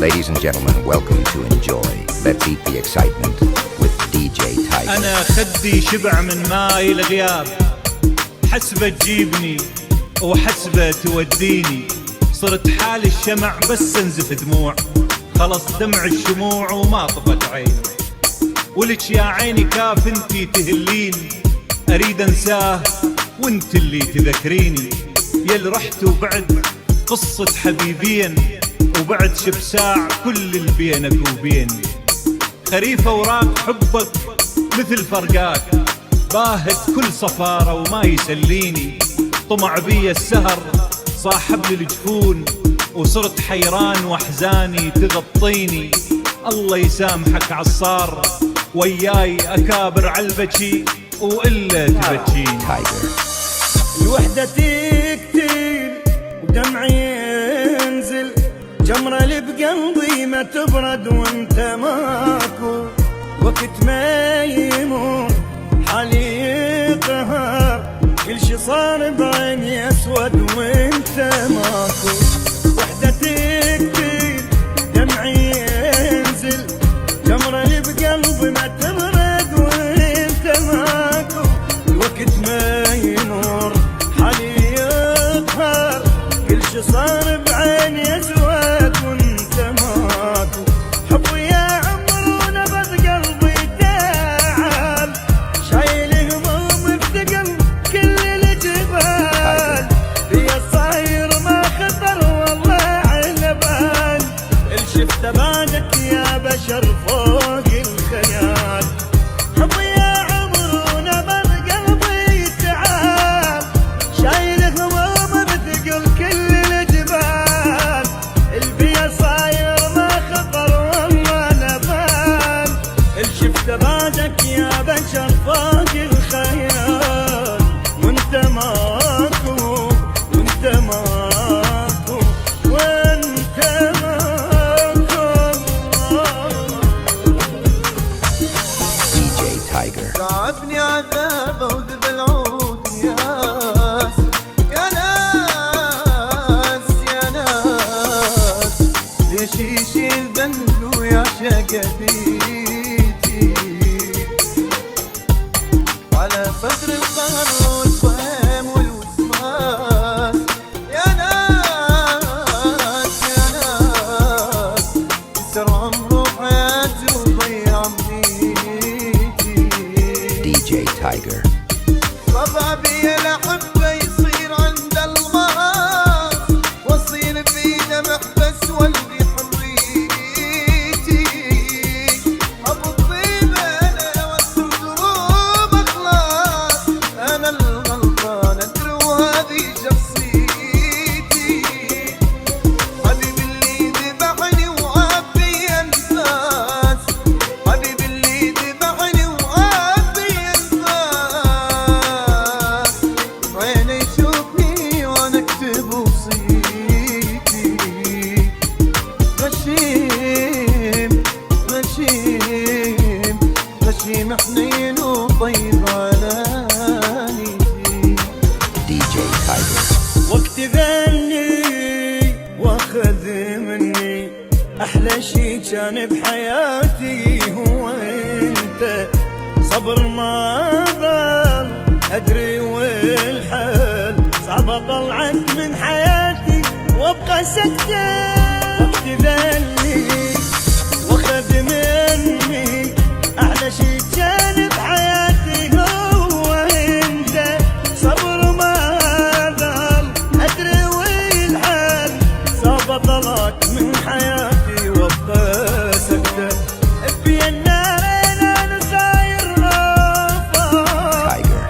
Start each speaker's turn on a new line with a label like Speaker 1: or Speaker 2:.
Speaker 1: Ladies and gentlemen, welcome to Enjoy. Let's eat the excitement with DJ Tiger.
Speaker 2: أنا خدي شبع من ماي الغياب، حسبة تجيبني وحسبة توديني، صرت حالي الشمع بس انزف دموع، خلص دمع الشموع وما طفت عيني، ولك يا عيني كاف انتي تهليني، اريد انساه وانت اللي تذكريني، يل رحت وبعد قصة حبيبين، وبعد شب ساع كل اللي بينك وبيني، خريف اوراق حبك مثل فرقاك، باهت كل صفارة وما يسليني، طمع بي السهر صاحب لي الجفون، وصرت حيران واحزاني تغطيني، الله يسامحك عصار، وياي اكابر عالبكي والا تبكيني.
Speaker 3: الوحدة تكتير ودمعي ينزل، جمرة اللي بقلبي ما تبرد وانت ماكو، وقت ما يمر حالي يقهر، كل شي صار بعيني اسود وانت ماكو. وحدة تكتير دمعي ينزل، جمرة اللي بقلبي ما تبرد وانت ماكو، وقت ما ينور حالي يقهر، كل شي صار بعيني اسود وانت ماكو. حبي يا عمر ونبض قلبي تعال، شايل هموم بثقل كل الجبال، بيا صاير ما خطر والله عنبال، الشفت بعدك يا بشر فوق الخيال. حبي يا عمر ونبض قلبي تعال، شايل هموم بثقل كل الجبال، البيا صاير ما خطر والله نبال، الشفت بعدك يا بشر فوق الخيال، وانت ماكو وانت ماكو وانت ماكو.
Speaker 1: DJ Tiger.
Speaker 4: تعبني عذابه وذب العود ياس، يا ناس يا ناس، ليش يشيل ذنبه ويعشق بيتي، على صدر القهر والفهم والوسواس، يا ناس يا ناس، يسر عمره بحياته وضيع منيتي.
Speaker 1: DJ Tiger.
Speaker 4: طبعي الأحبة يصير عند الماس، واصير بيده محبس والبي حريتي، أبو الطيبة أنا وأسر دروب أخلاص، أنا الغلطان أدري وهذه شخصيتي، حبيبي اللي ذبحني وعبي أنفاس، حبيبي اللي ذبحني وعبي أنفاس، عيني يشوفني وأنا أكتب وصيتي، غشيم غشيم غشيم حنين وطيب على نيتي.
Speaker 1: DJ Tiger.
Speaker 3: وقت ذني واخذ مني، احلى شي كان بحياتي هو انت، صبر ما ضل ادري والحل، صعبة طلعت من حياتي وابقى سكتة. وقت ذني واخذ مني، احلى شي كان بحياتي هو انت، صبر ما ضل ادري والحل، صعبة طلعت من حياتي وابقى سكتة. بيا النار انا صاير غفار،
Speaker 1: Tiger.